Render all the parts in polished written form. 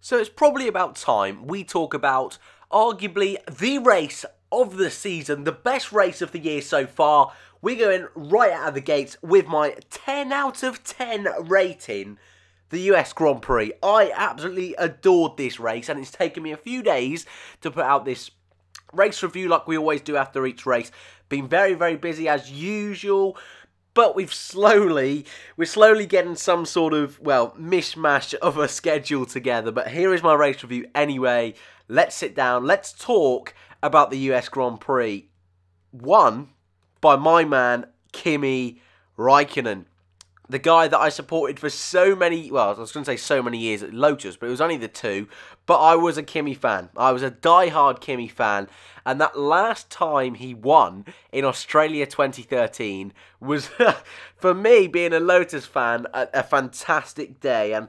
So it's probably about time we talk about arguably the race of the season, the best race of the year so far. We're going right out of the gates with my 10 out of 10 rating, the US Grand Prix. I absolutely adored this race, and it's taken me a few days to put out this race review like we always do after each race. Been very, very busy as usual. But we're slowly getting some sort of, well, mishmash of a schedule together. But here is my race review anyway. Let's sit down. Let's talk about the US Grand Prix. Won by my man, Kimi Raikkonen. The guy that I supported for so many, well, I was going to say so many years at Lotus, but it was only the two. But I was a Kimi fan. I was a die-hard Kimi fan. And that last time he won in Australia 2013 was, for me, being a Lotus fan, a fantastic day. And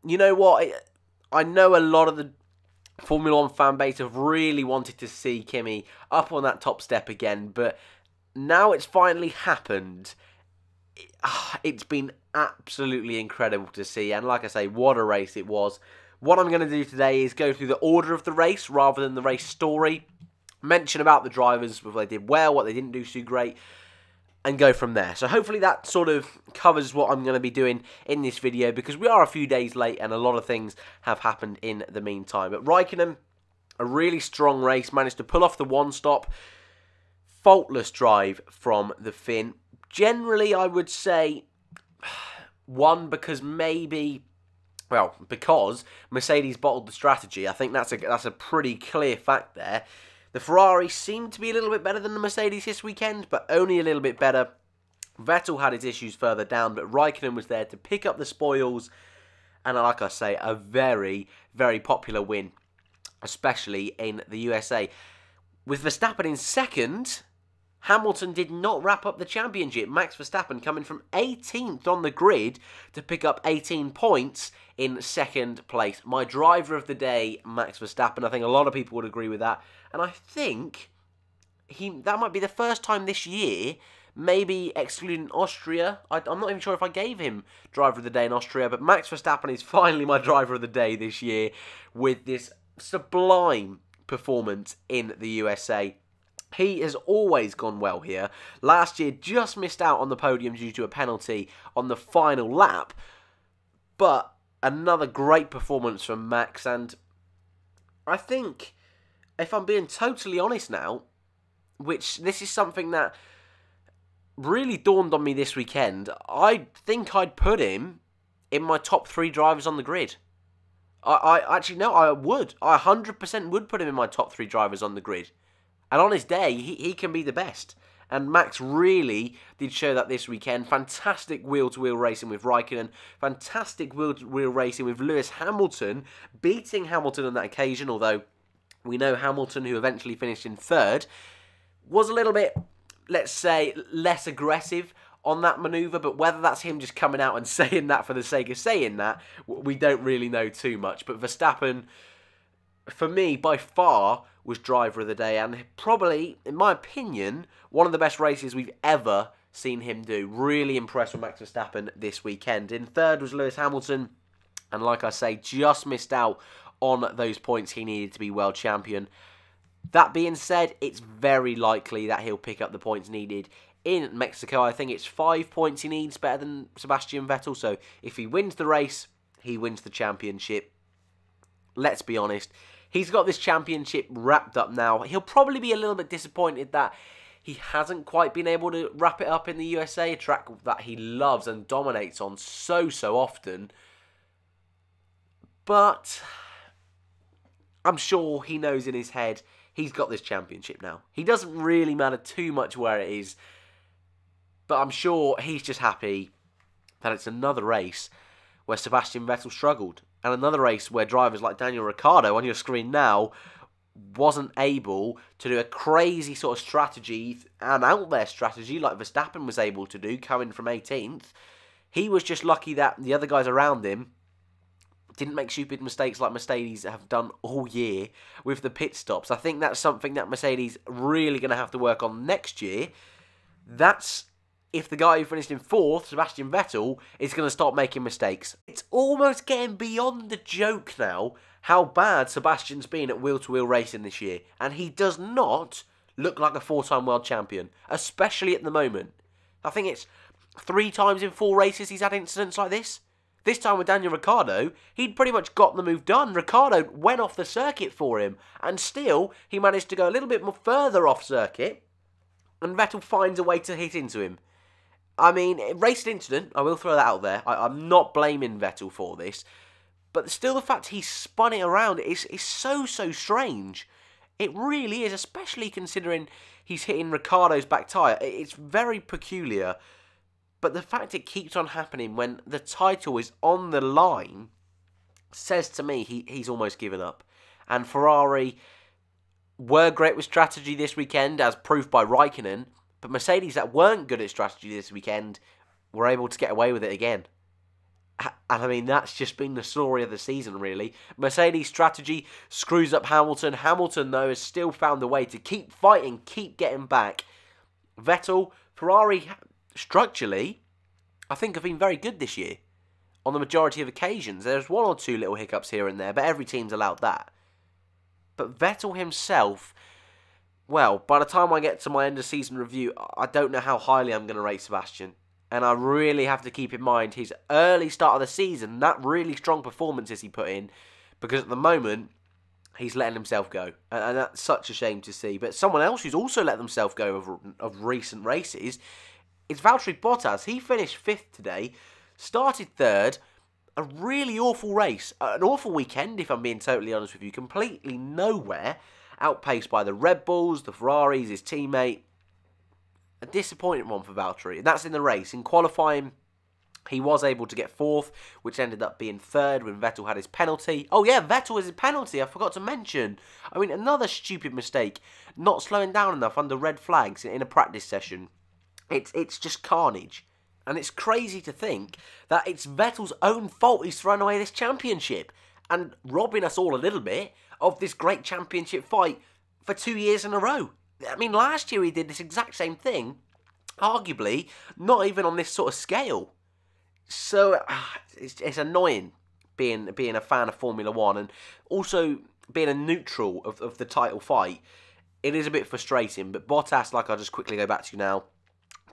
you know what? I know a lot of the Formula 1 fan base have really wanted to see Kimi up on that top step again. But now it's finally happened. It's been absolutely incredible to see, and like I say, what a race it was. What I'm going to do today is go through the order of the race rather than the race story, mention about the drivers, whether they did well, what they didn't do so great, and go from there. So hopefully that sort of covers what I'm going to be doing in this video, because we are a few days late and a lot of things have happened in the meantime. But Raikkonen, a really strong race, managed to pull off the one stop, faultless drive from the Finn. Generally, I would say one, because because Mercedes bottled the strategy. I think that's a pretty clear fact there. The Ferrari seemed to be a little bit better than the Mercedes this weekend, but only a little bit better. Vettel had his issues further down, but Raikkonen was there to pick up the spoils. And like I say, a very, very popular win, especially in the USA. With Verstappen in second, Hamilton did not wrap up the championship. Max Verstappen coming from 18th on the grid to pick up 18 points in second place. My driver of the day, Max Verstappen. I think a lot of people would agree with that. And I think that might be the first time this year, maybe excluding Austria. I'm not even sure if I gave him driver of the day in Austria, but Max Verstappen is finally my driver of the day this year with this sublime performance in the USA. He has always gone well here. Last year, just missed out on the podium due to a penalty on the final lap. But another great performance from Max. And I think, if I'm being totally honest now, which this is something that really dawned on me this weekend, I think I'd put him in my top 3 drivers on the grid. I actually, no, I would. I 100% would put him in my top 3 drivers on the grid. And on his day, he can be the best. And Max really did show that this weekend. Fantastic wheel-to-wheel racing with Raikkonen. Fantastic wheel-to-wheel racing with Lewis Hamilton, beating Hamilton on that occasion. Although we know Hamilton, who eventually finished in third, was a little bit, let's say, less aggressive on that manoeuvre. But whether that's him just coming out and saying that for the sake of saying that, we don't really know too much. But Verstappen, for me, by far, was driver of the day, and probably, in my opinion, one of the best races we've ever seen him do. Really impressed with Max Verstappen this weekend. In third was Lewis Hamilton, and like I say, just missed out on those points he needed to be world champion. That being said, it's very likely that he'll pick up the points needed in Mexico. I think it's 5 points he needs, better than Sebastian Vettel, so if he wins the race, he wins the championship. Let's be honest, he's got this championship wrapped up now. He'll probably be a little bit disappointed that he hasn't quite been able to wrap it up in the USA, a track that he loves and dominates on so often. But I'm sure he knows in his head he's got this championship now. He doesn't really matter too much where it is, but I'm sure he's just happy that it's another race where Sebastian Vettel struggled. And another race where drivers like Daniel Ricciardo on your screen now wasn't able to do a crazy sort of strategy, an out there strategy like Verstappen was able to do, coming from 18th. He was just lucky that the other guys around him didn't make stupid mistakes like Mercedes have done all year with the pit stops. I think that's something that Mercedes really going to have to work on next year. That's if the guy who finished in 4th, Sebastian Vettel, is going to start making mistakes. It's almost getting beyond the joke now how bad Sebastian's been at wheel-to-wheel racing this year. And he does not look like a 4-time world champion, especially at the moment. I think it's 3 times in 4 races he's had incidents like this. This time with Daniel Ricciardo, he'd pretty much got the move done. Ricciardo went off the circuit for him, and still, he managed to go a little bit more further off circuit, and Vettel finds a way to hit into him. I mean, racing incident, I will throw that out there. I'm not blaming Vettel for this, but still the fact he spun it around is so strange. It really is, especially considering he's hitting Ricciardo's back tyre. It's very peculiar. But the fact it keeps on happening when the title is on the line says to me he's almost given up. And Ferrari were great with strategy this weekend, as proved by Raikkonen. But Mercedes, that weren't good at strategy this weekend, were able to get away with it again. And I mean, that's just been the story of the season, really. Mercedes' strategy screws up Hamilton. Hamilton, though, has still found a way to keep fighting, keep getting back. Vettel, Ferrari, structurally, I think have been very good this year on the majority of occasions. There's 1 or 2 little hiccups here and there, but every team's allowed that. But Vettel himself, well, by the time I get to my end of season review, I don't know how highly I'm going to rate Sebastian. And I really have to keep in mind his early start of the season, that really strong performances he put in, because at the moment, he's letting himself go. And that's such a shame to see. But someone else who's also let themselves go of recent races is Valtteri Bottas. He finished 5th today, started 3rd, a really awful race, an awful weekend if I'm being totally honest with you, completely nowhere, outpaced by the Red Bulls, the Ferraris, his teammate. A disappointing one for Valtteri, and that's in the race. In qualifying, he was able to get 4th, which ended up being 3rd when Vettel had his penalty. Oh yeah, Vettel has his penalty, I forgot to mention. I mean, another stupid mistake, not slowing down enough under red flags in a practice session. It's just carnage. And it's crazy to think that it's Vettel's own fault he's thrown away this championship and robbing us all a little bit of this great championship fight for 2 years in a row. I mean, last year he did this exact same thing, arguably not even on this sort of scale. So it's annoying being a fan of Formula 1 and also being a neutral of the title fight. It is a bit frustrating, but Bottas, like I'll just quickly go back to now,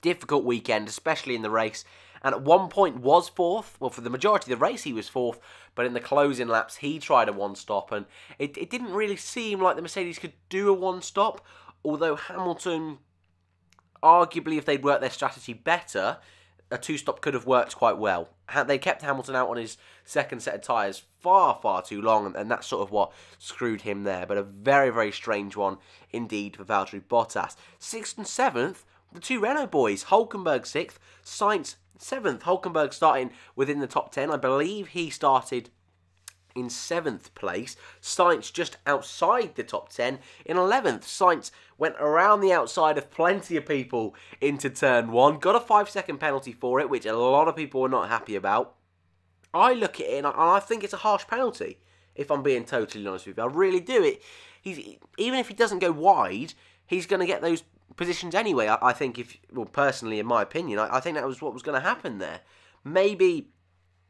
difficult weekend, especially in the race, and at one point was 4th. Well, for the majority of the race he was 4th, but in the closing laps he tried a one-stop, and it didn't really seem like the Mercedes could do a one-stop, although Hamilton, arguably if they'd worked their strategy better, a 2-stop could have worked quite well. They kept Hamilton out on his second set of tyres far too long, and that's sort of what screwed him there, but a very strange one indeed for Valtteri Bottas. 6th and 7th, the 2 Renault boys, Hülkenberg 6th, Sainz 7th. Hülkenberg starting within the top 10. I believe he started in 7th place. Sainz just outside the top 10 in 11th. Sainz went around the outside of plenty of people into turn 1. Got a 5-second penalty for it, which a lot of people were not happy about. I look at it and I think it's a harsh penalty, if I'm being totally honest with you. I really do. Even if he doesn't go wide, he's going to get those positions anyway. I think personally, in my opinion, I think that was what was going to happen there. Maybe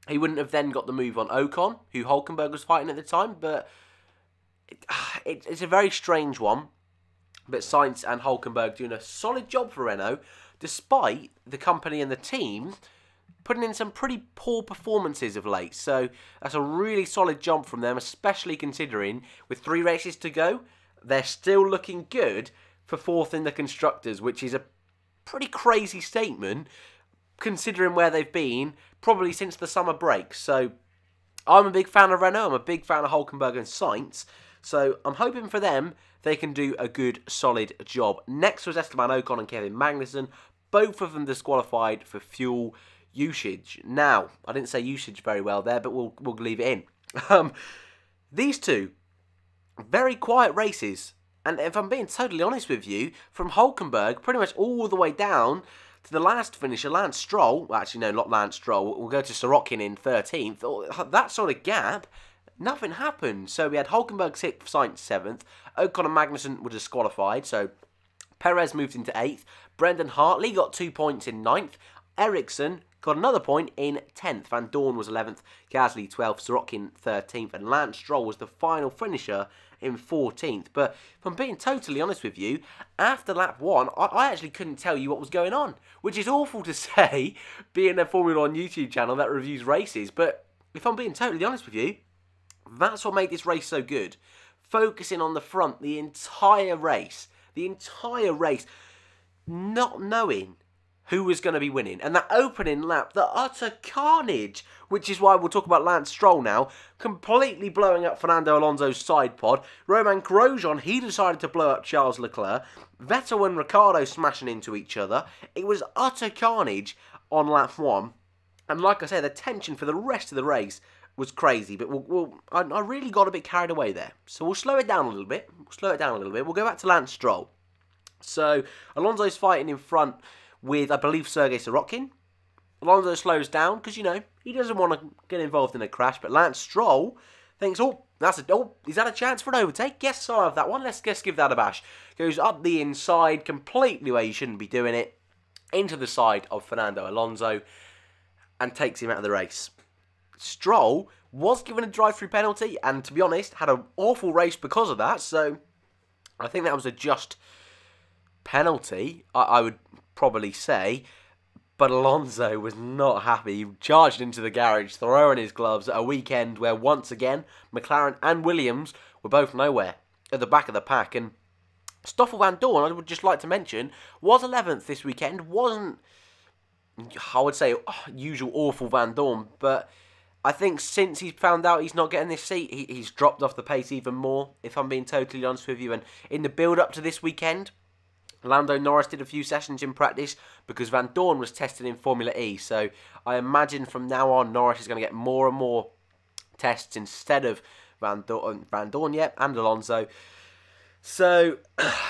he wouldn't have then got the move on Ocon, who Hülkenberg was fighting at the time, but it's a very strange one. But Sainz and Hülkenberg doing a solid job for Renault, despite the company and the team putting in some pretty poor performances of late. So that's a really solid jump from them, especially considering with 3 races to go, they're still looking good for 4th in the Constructors, which is a pretty crazy statement considering where they've been probably since the summer break. So I'm a big fan of Renault, I'm a big fan of Hülkenberg and Sainz, so I'm hoping for them they can do a good, solid job. Next was Esteban Ocon and Kevin Magnussen, both of them disqualified for fuel usage. Now, I didn't say usage very well there, but we'll leave it in. These two, very quiet races. And if I'm being totally honest with you, from Hülkenberg, pretty much all the way down to the last finisher, Lance Stroll, well, actually no, not Lance Stroll, we'll go to Sorokin in 13th, that sort of gap, nothing happened. So we had Hülkenberg 6th, Sainz 7th, Ocon and Magnussen were disqualified, so Perez moved into 8th. Brendan Hartley got 2 points in 9th. Ericsson got another point in 10th. Van Dorn was 11th. Gasly 12th. Sorokin 13th. And Lance Stroll was the final finisher in 14th. But if I'm being totally honest with you, after lap 1, I actually couldn't tell you what was going on. Which is awful to say, being a Formula 1 YouTube channel that reviews races. But if I'm being totally honest with you, that's what made this race so good. Focusing on the front the entire race. Not knowing who was going to be winning. And that opening lap, the utter carnage, which is why we'll talk about Lance Stroll now, completely blowing up Fernando Alonso's side pod. Romain Grosjean, he decided to blow up Charles Leclerc. Vettel and Ricciardo smashing into each other. It was utter carnage on lap 1. And like I say, the tension for the rest of the race was crazy. But I really got a bit carried away there. So we'll slow it down a little bit. We'll go back to Lance Stroll. So Alonso's fighting in front with, I believe, Sergei Sorokin. Alonso slows down because, you know, he doesn't want to get involved in a crash. But Lance Stroll thinks, is that a chance for an overtake? Yes, I'll have that one. Let's give that a bash. Goes up the inside, completely where he shouldn't be doing it, into the side of Fernando Alonso, and takes him out of the race. Stroll was given a drive-through penalty, and to be honest, had an awful race because of that. So I think that was a just penalty, I would probably say. But Alonso was not happy. He charged into the garage, throwing his gloves at a weekend where, once again, McLaren and Williams were both nowhere at the back of the pack. And Stoffel Van Dorn, I would just like to mention, was 11th this weekend. Wasn't, I would say, usual awful Van Dorn, but I think since he's found out he's not getting this seat, he's dropped off the pace even more, if I'm being totally honest with you. And in the build-up to this weekend, Lando Norris did a few sessions in practice because Van Dorn was tested in Formula E. So I imagine from now on, Norris is going to get more and more tests instead of Van Dorn, and Alonso. So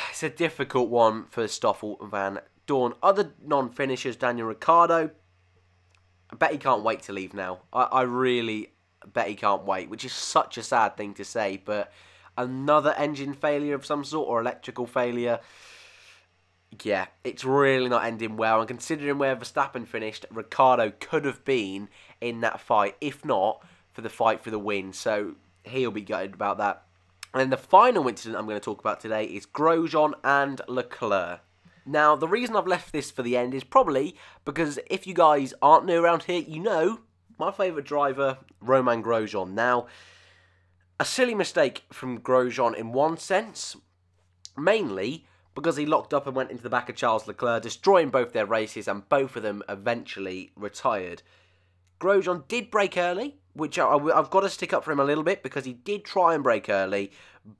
it's a difficult one for Stoffel Van Dorn. Other non-finishers, Daniel Ricciardo, I bet he can't wait to leave now. I really bet he can't wait, which is such a sad thing to say. But another engine failure of some sort or electrical failure. Yeah, it's really not ending well. And considering where Verstappen finished, Ricciardo could have been in that fight, if not for the fight for the win. So he'll be gutted about that. And the final incident I'm going to talk about today is Grosjean and Leclerc. Now, the reason I've left this for the end is probably because if you guys aren't new around here, you know my favourite driver, Romain Grosjean. Now, a silly mistake from Grosjean in one sense, mainly because he locked up and went into the back of Charles Leclerc, destroying both their races, and both of them eventually retired. Grosjean did brake early, which I've got to stick up for him a little bit, because he did try and brake early,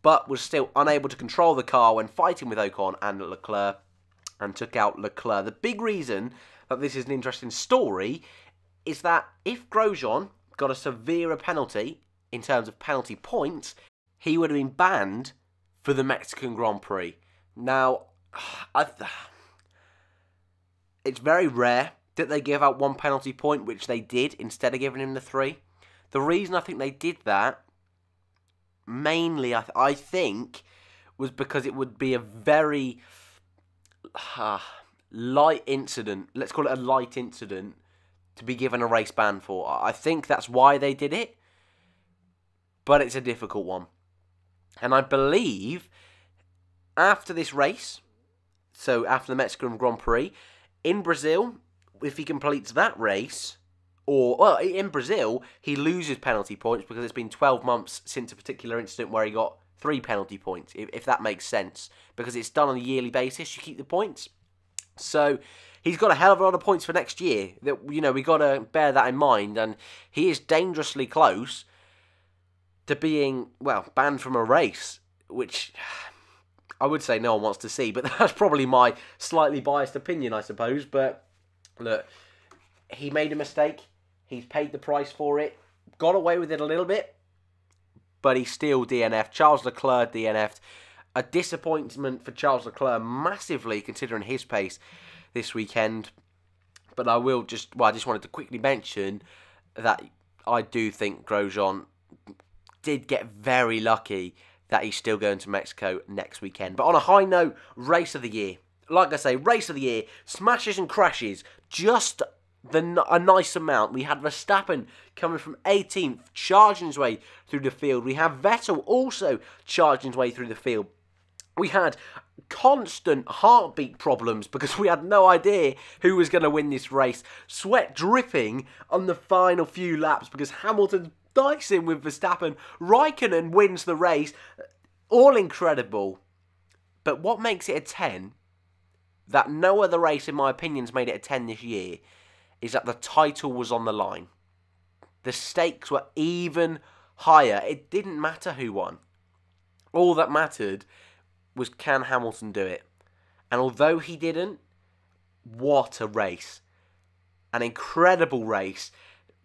but was still unable to control the car when fighting with Ocon and Leclerc, and took out Leclerc. The big reason that this is an interesting story is that if Grosjean got a severer penalty, in terms of penalty points, he would have been banned for the Mexican Grand Prix. Now, it's very rare that they give out one penalty point, which they did, instead of giving him the 3. The reason I think they did that, mainly, I think, was because it would be a very light incident. Let's call it a light incident to be given a race ban for. I think that's why they did it, but it's a difficult one. And I believe after this race, so after the Mexican Grand Prix, in Brazil, if he completes that race, in Brazil, he loses penalty points because it's been 12 months since a particular incident where he got 3 penalty points, if that makes sense. Because it's done on a yearly basis, you keep the points. So he's got a hell of a lot of points for next year. That, you know, we got to bear that in mind. And he is dangerously close to being, well, banned from a race, which I would say no one wants to see, but that's probably my slightly biased opinion, I suppose. But look, he made a mistake. He's paid the price for it. Got away with it a little bit, but he's still DNF'd. Charles Leclerc DNF'd. A disappointment for Charles Leclerc massively, considering his pace this weekend. But I just wanted to quickly mention that I do think Grosjean did get very lucky that he's still going to Mexico next weekend. But on a high note, race of the year. Like I say, race of the year, smashes and crashes, just a nice amount. We had Verstappen coming from 18th, charging his way through the field. We have Vettel also charging his way through the field. We had constant heartbeat problems because we had no idea who was going to win this race. Sweat dripping on the final few laps because Hamilton's dicing with Verstappen. Raikkonen wins the race. All incredible. But what makes it a 10, that no other race in my opinion has made it a 10 this year, is that the title was on the line. The stakes were even higher. It didn't matter who won. All that mattered was, can Hamilton do it? And although he didn't, what a race. An incredible race.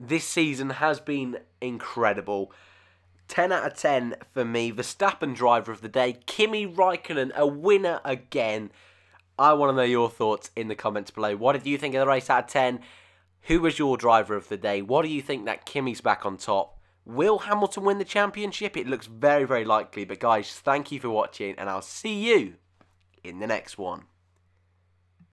This season has been incredible. 10 out of 10 for me. Verstappen driver of the day. Kimi Raikkonen, a winner again. I want to know your thoughts in the comments below. What did you think of the race out of 10? Who was your driver of the day? What do you think that Kimi's back on top? Will Hamilton win the championship? It looks very, very likely. But guys, thank you for watching, and I'll see you in the next one.